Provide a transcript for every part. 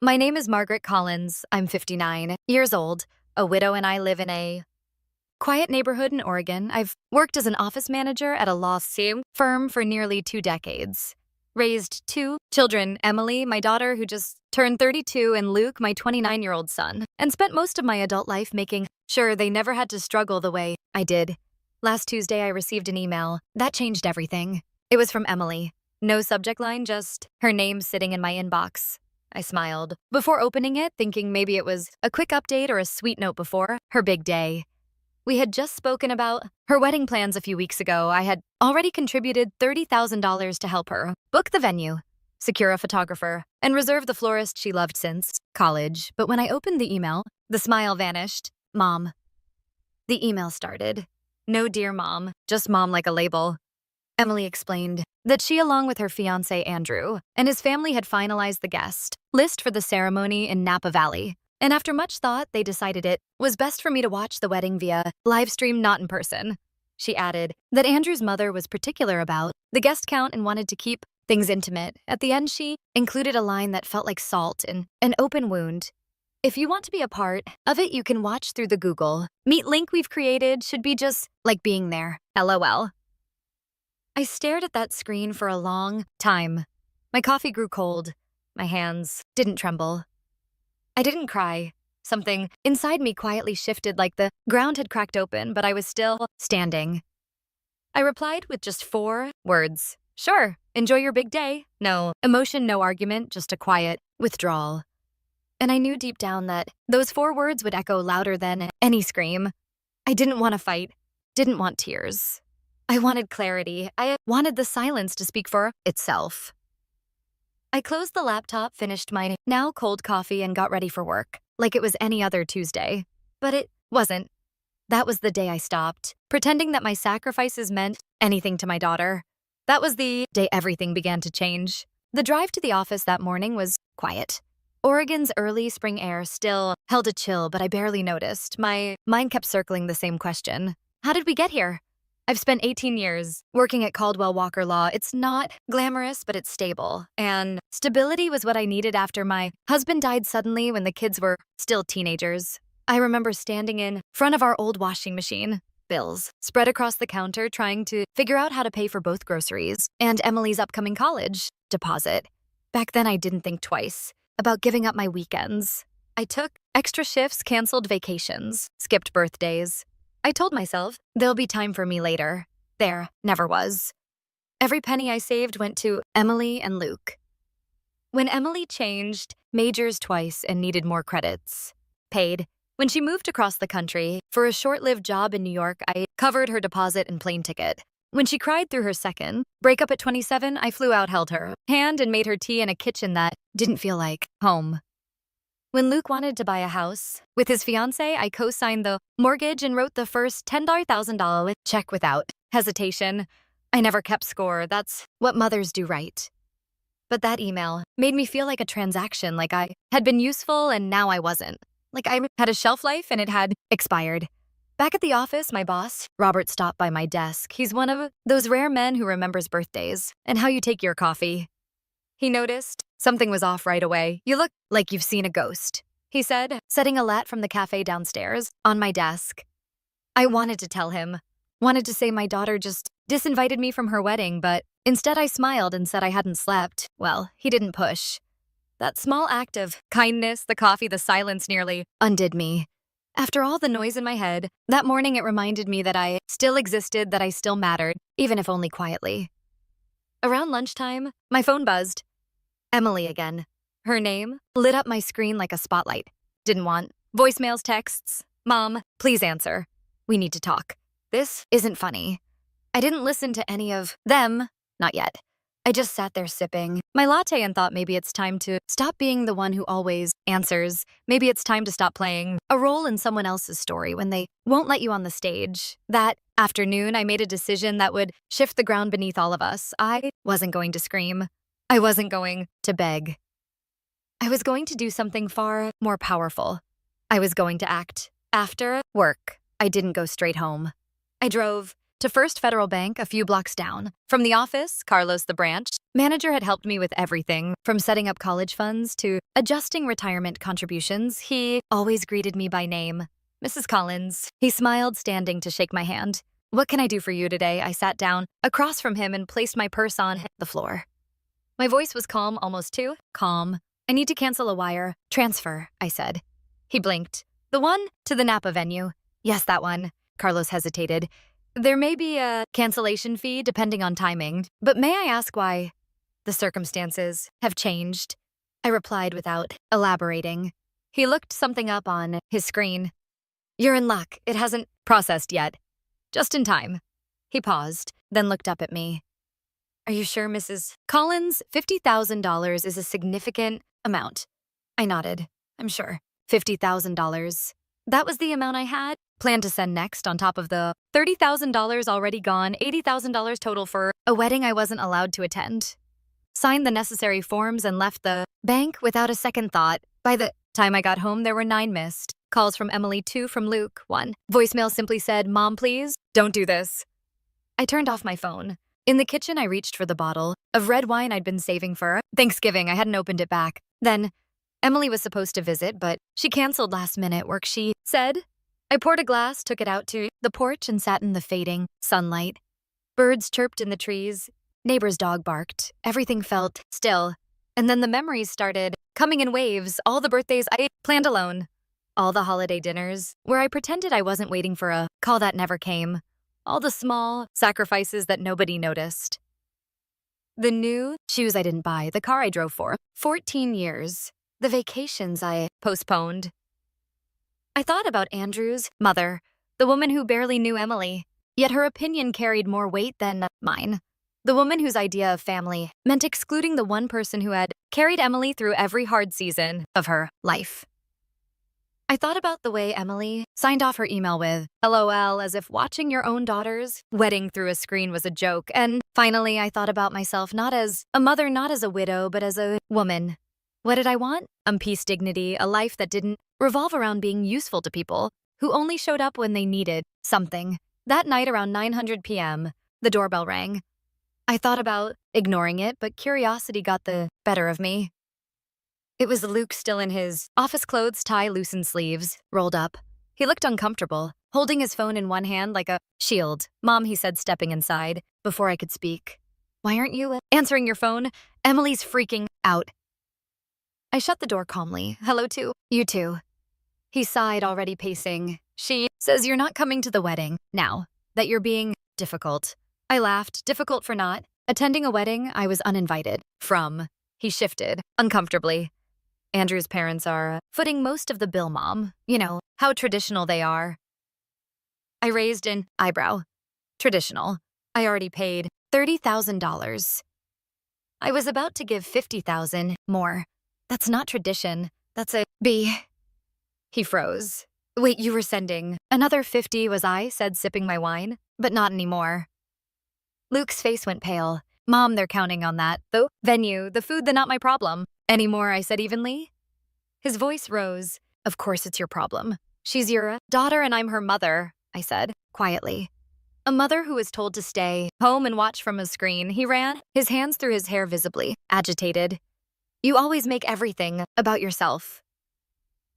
My name is Margaret Collins. I'm 59 years old, a widow, and I live in a quiet neighborhood in Oregon. I've worked as an office manager at a law firm for nearly 2 decades. Raised two children, Emily, my daughter who just turned 32, and Luke, my 29-year-old son, and spent most of my adult life making sure they never had to struggle the way I did. Last Tuesday, I received an email. That changed everything. It was from Emily. No subject line, just her name sitting in my inbox. I smiled before opening it, thinking maybe it was a quick update or a sweet note before her big day. We had just spoken about her wedding plans a few weeks ago. I had already contributed $30,000 to help her book the venue, secure a photographer, and reserve the florist she loved since college. But when I opened the email, the smile vanished. Mom. The email started. No, dear Mom, just Mom like a label. Emily explained that she, along with her fiancé Andrew and his family, had finalized the guest list for the ceremony in Napa Valley. And after much thought, they decided it was best for me to watch the wedding via live stream, not in person. She added that Andrew's mother was particular about the guest count and wanted to keep things intimate. At the end, she included a line that felt like salt in an open wound. If you want to be a part of it, you can watch through the Google Meet link we've created. Should be just like being there. LOL. I stared at that screen for a long time. My coffee grew cold. My hands didn't tremble. I didn't cry. Something inside me quietly shifted, like the ground had cracked open, but I was still standing. I replied with just 4 words. Sure, enjoy your big day. No emotion, no argument, just a quiet withdrawal. And I knew deep down that those 4 words would echo louder than any scream. I didn't want to fight, didn't want tears. I wanted clarity. I wanted the silence to speak for itself. I closed the laptop, finished my now cold coffee, and got ready for work, like it was any other Tuesday. But it wasn't. That was the day I stopped, pretending that my sacrifices meant anything to my daughter. That was the day everything began to change. The drive to the office that morning was quiet. Oregon's early spring air still held a chill, but I barely noticed. My mind kept circling the same question. How did we get here? I've spent 18 years working at Caldwell Walker Law. It's not glamorous, but it's stable. And stability was what I needed after my husband died suddenly when the kids were still teenagers. I remember standing in front of our old washing machine, bills spread across the counter, trying to figure out how to pay for both groceries and Emily's upcoming college deposit. Back then, I didn't think twice about giving up my weekends. I took extra shifts, canceled vacations, skipped birthdays. I told myself there'll be time for me later. There never was. Every penny I saved went to Emily and Luke. When Emily changed majors twice and needed more credits, paid. When she moved across the country for a short-lived job in New York, I covered her deposit and plane ticket. When she cried through her second breakup at 27, I flew out, held her hand, and made her tea in a kitchen that didn't feel like home. When Luke wanted to buy a house with his fiancée, I co-signed the mortgage and wrote the first $10,000 check without hesitation. I never kept score. That's what mothers do, right? But that email made me feel like a transaction, like I had been useful and now I wasn't. Like I had a shelf life and it had expired. Back at the office, my boss, Robert, stopped by my desk. He's one of those rare men who remembers birthdays and how you take your coffee. He noticed something was off right away. You look like you've seen a ghost, he said, setting a lat from the cafe downstairs on my desk. I wanted to tell him, wanted to say my daughter just disinvited me from her wedding, but instead I smiled and said I hadn't slept. Well, he didn't push. That small act of kindness, the coffee, the silence nearly undid me. After all the noise in my head, that morning it reminded me that I still existed, that I still mattered, even if only quietly. Around lunchtime, my phone buzzed. Emily again. Her name lit up my screen like a spotlight. Didn't want voicemails, texts. Mom, please answer. We need to talk. This isn't funny. I didn't listen to any of them, not yet. I just sat there sipping my latte and thought maybe it's time to stop being the one who always answers. Maybe it's time to stop playing a role in someone else's story when they won't let you on the stage. That afternoon, I made a decision that would shift the ground beneath all of us. I wasn't going to scream. I wasn't going to beg. I was going to do something far more powerful. I was going to act. After work, I didn't go straight home. I drove to First Federal Bank a few blocks down. From the office, Carlos, the branch manager, had helped me with everything from setting up college funds to adjusting retirement contributions. He always greeted me by name. Mrs. Collins. He smiled, standing to shake my hand. What can I do for you today? I sat down across from him and placed my purse on the floor. My voice was calm, almost too calm. I need to cancel a wire transfer, I said. He blinked. The one to the Napa venue. Yes, that one. Carlos hesitated. There may be a cancellation fee depending on timing, but may I ask why? The circumstances have changed, I replied without elaborating. He looked something up on his screen. You're in luck. It hasn't processed yet. Just in time. He paused, then looked up at me. Are you sure, Mrs. Collins? $50,000 is a significant amount. I nodded. I'm sure. $50,000. That was the amount I had planned to send next on top of the $30,000 already gone, $80,000 total for a wedding I wasn't allowed to attend. Signed the necessary forms and left the bank without a second thought. By the time I got home, there were 9 missed calls from Emily, 2 from Luke, 1. Voicemail simply said, Mom, please, don't do this. I turned off my phone. In the kitchen, I reached for the bottle of red wine I'd been saving for Thanksgiving. I hadn't opened it back. Then Emily was supposed to visit, but she canceled last minute work, she said. I poured a glass, took it out to the porch, and sat in the fading sunlight. Birds chirped in the trees. Neighbor's dog barked. Everything felt still. And then the memories started coming in waves. All the birthdays I planned alone. All the holiday dinners where I pretended I wasn't waiting for a call that never came. All the small sacrifices that nobody noticed. The new shoes I didn't buy, the car I drove for 14 years, the vacations I postponed. I thought about Andrew's mother, the woman who barely knew Emily, yet her opinion carried more weight than mine. The woman whose idea of family meant excluding the one person who had carried Emily through every hard season of her life. I thought about the way Emily signed off her email with LOL, as if watching your own daughter's wedding through a screen was a joke. And finally, I thought about myself not as a mother, not as a widow, but as a woman. What did I want? Peace, dignity, a life that didn't revolve around being useful to people who only showed up when they needed something. That night around 9:00 p.m., the doorbell rang. I thought about ignoring it, but curiosity got the better of me. It was Luke, still in his office clothes, tie loosened sleeves, rolled up. He looked uncomfortable, holding his phone in one hand like a shield. Mom, he said, stepping inside before I could speak. Why aren't you answering your phone? Emily's freaking out. I shut the door calmly. Hello to you too. He sighed, already pacing. She says you're not coming to the wedding now, that you're being difficult. I laughed. Difficult for not attending a wedding I was uninvited from. He shifted uncomfortably. Andrew's parents are footing most of the bill, Mom. You know, how traditional they are. I raised an eyebrow. Traditional. I already paid $30,000. I was about to give $50,000 more. That's not tradition. That's a B. He froze. Wait, you were sending another 50, was I, said, sipping my wine. But not anymore. Luke's face went pale. Mom, they're counting on that. The venue, the food, not my problem. Anymore, I said evenly. His voice rose. Of course it's your problem. She's your daughter and I'm her mother, I said, quietly. A mother who was told to stay home and watch from a screen. He ran his hands through his hair, visibly agitated. You always make everything about yourself.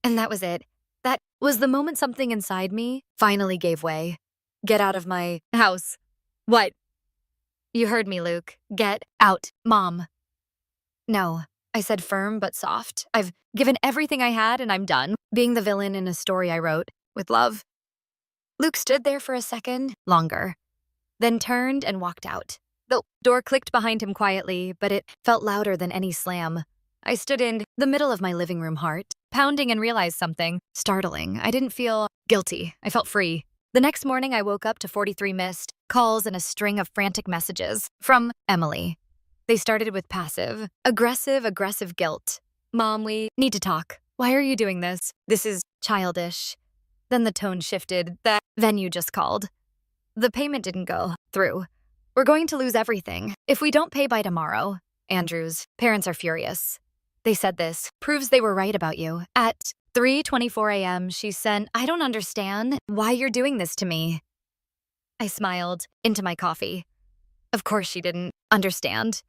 And that was it. That was the moment something inside me finally gave way. Get out of my house. What? You heard me, Luke. Get out, Mom. No, I said, firm but soft. I've given everything I had and I'm done being the villain in a story I wrote with love. Luke stood there for a second longer, then turned and walked out. The door clicked behind him quietly, but it felt louder than any slam. I stood in the middle of my living room, heart pounding, and realized something startling. I didn't feel guilty. I felt free. The next morning, I woke up to 43 missed calls and a string of frantic messages from Emily. They started with passive, aggressive guilt. Mom, we need to talk. Why are you doing this? This is childish. Then the tone shifted. The venue just called. The payment didn't go through. We're going to lose everything if we don't pay by tomorrow. Andrew's parents are furious. They said this proves they were right about you. At 3:24 a.m., she sent, I don't understand why you're doing this to me. I smiled into my coffee. Of course she didn't understand.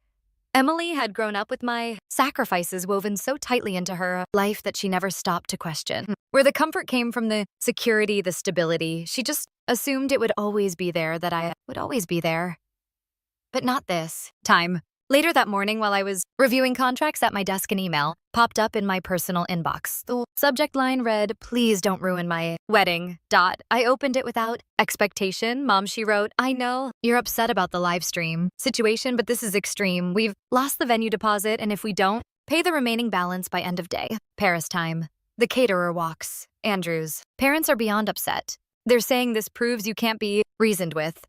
Emily had grown up with my sacrifices woven so tightly into her life that she never stopped to question. Where the comfort came from the security, the stability, she just assumed it would always be there, that I would always be there. But not this time. Later that morning, while I was reviewing contracts at my desk, an email popped up in my personal inbox. The subject line read, "Please don't ruin my wedding." I opened it without expectation. Mom, she wrote, "I know you're upset about the live stream situation, but this is extreme. We've lost the venue deposit, and if we don't, pay the remaining balance by end of day. Paris time. The caterer walks. Andrews. Parents are beyond upset. They're saying this proves you can't be reasoned with.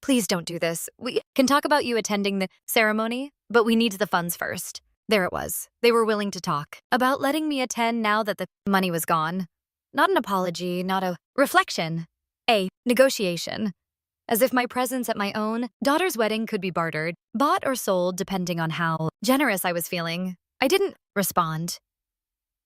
Please don't do this. We can talk about you attending the ceremony, but we need the funds first." There it was. They were willing to talk about letting me attend now that the money was gone. Not an apology, not a reflection. A negotiation. As if my presence at my own daughter's wedding could be bartered, bought or sold depending on how generous I was feeling. I didn't respond.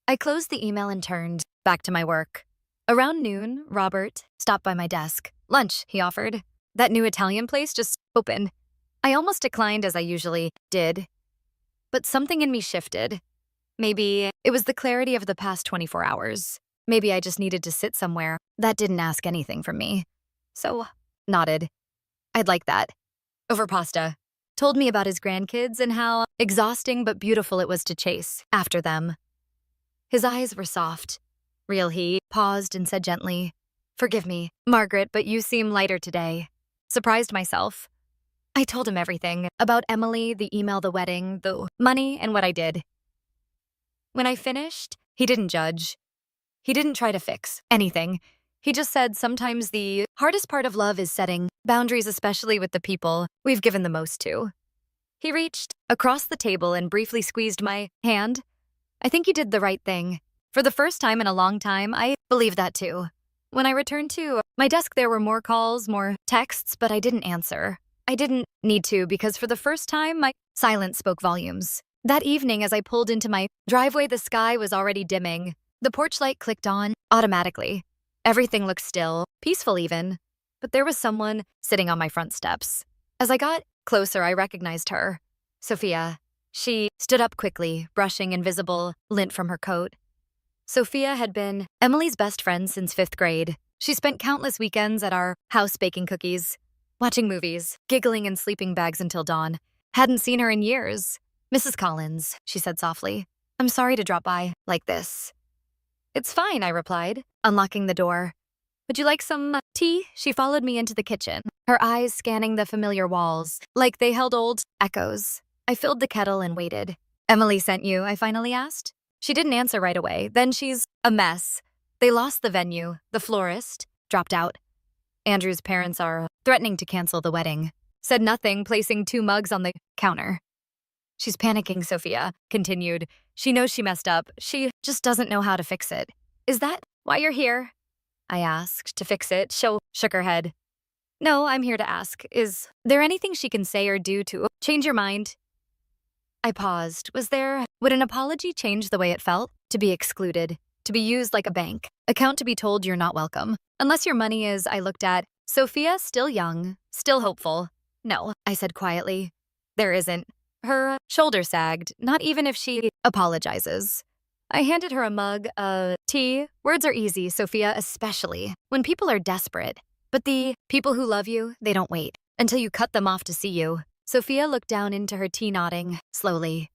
I closed the email and turned back to my work. Around noon, Robert stopped by my desk. "Lunch," he offered. "That new Italian place just opened." I almost declined, as I usually did. But something in me shifted. Maybe it was the clarity of the past 24 hours. Maybe I just needed to sit somewhere that didn't ask anything from me. So, nodded. I'd like that. Over pasta. Told me about his grandkids and how exhausting but beautiful it was to chase after them. His eyes were soft. Real. He paused and said gently, "Forgive me, Margaret, but you seem lighter today." Surprised myself. I told him everything about Emily, the email, the wedding, the money, and what I did. When I finished, he didn't judge. He didn't try to fix anything. He just said sometimes the hardest part of love is setting boundaries, especially with the people we've given the most to. He reached across the table and briefly squeezed my hand. I think he did the right thing. For the first time in a long time, I believe that too. When I returned to my desk, there were more calls, more texts, but I didn't answer. I didn't need to, because for the first time, my silence spoke volumes. That evening, as I pulled into my driveway, the sky was already dimming. The porch light clicked on automatically. Everything looked still, peaceful even. But there was someone sitting on my front steps. As I got closer, I recognized her. Sophia. She stood up quickly, brushing invisible lint from her coat. Sophia had been Emily's best friend since 5th grade. She spent countless weekends at our house baking cookies, watching movies, giggling in sleeping bags until dawn. Hadn't seen her in years. "Mrs. Collins," she said softly. "I'm sorry to drop by like this." "It's fine," I replied, unlocking the door. "Would you like some tea?" She followed me into the kitchen, her eyes scanning the familiar walls, like they held old echoes. I filled the kettle and waited. "Emily sent you?" I finally asked. She didn't answer right away. Then "She's a mess. They lost the venue. The florist dropped out. Andrew's parents are threatening to cancel the wedding." Said nothing, placing 2 mugs on the counter. "She's panicking," Sophia continued. "She knows she messed up. She just doesn't know how to fix it." "Is that why you're here?" I asked. "To fix it?" She shook her head. "No, I'm here to ask. Is there anything she can say or do to change your mind?" I paused. Would an apology change the way it felt? To be excluded, to be used like a bank account, to be told you're not welcome. Unless your money is, I looked at Sophia, still young, still hopeful. "No," I said quietly. "There isn't." Her shoulder sagged, "Not even if she apologizes." I handed her a mug of tea. "Words are easy, Sophia, especially when people are desperate. But the people who love you, they don't wait until you cut them off to see you." Sophia looked down into her tea, nodding slowly.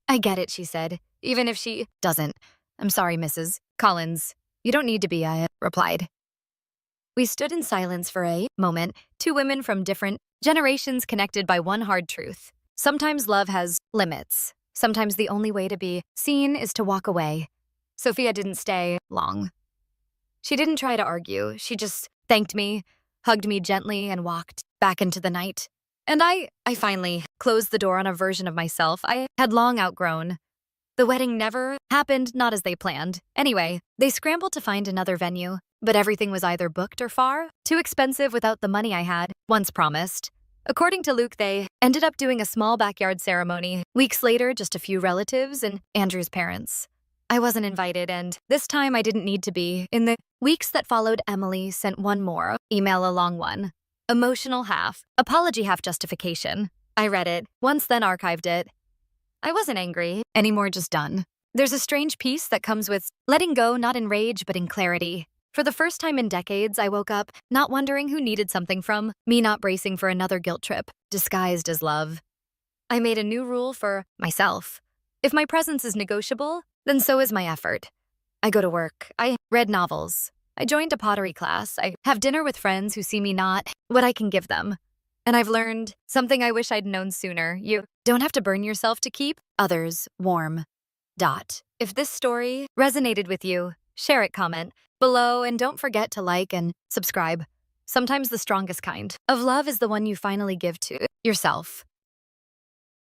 "I get it," she said, "even if she doesn't." "I'm sorry, Mrs. Collins. You don't need to be," I replied. We stood in silence for a moment, 2 women from different generations connected by one hard truth. Sometimes love has limits. Sometimes the only way to be seen is to walk away. Sophia didn't stay long. She didn't try to argue. She just thanked me, hugged me gently, and walked back into the night. And I finally closed the door on a version of myself I had long outgrown. The wedding never happened, not as they planned. Anyway, they scrambled to find another venue, but everything was either booked or far too expensive without the money I had once promised. According to Luke, they ended up doing a small backyard ceremony. Weeks later, just a few relatives and Andrew's parents. I wasn't invited, and this time I didn't need to be. In the weeks that followed, Emily sent one more email, a long one. Emotional half, apology half justification. I read it, once then archived it. I wasn't angry, anymore, just done. There's a strange peace that comes with letting go, not in rage, but in clarity. For the first time in decades, I woke up not wondering who needed something from me, not bracing for another guilt trip, disguised as love. I made a new rule for myself. If my presence is negotiable, then so is my effort. I go to work. I read novels. I joined a pottery class. I have dinner with friends who see me not what I can give them. And I've learned something I wish I'd known sooner. You don't have to burn yourself to keep others warm. If this story resonated with you, share it, comment below, and don't forget to like and subscribe. Sometimes the strongest kind of love is the one you finally give to yourself.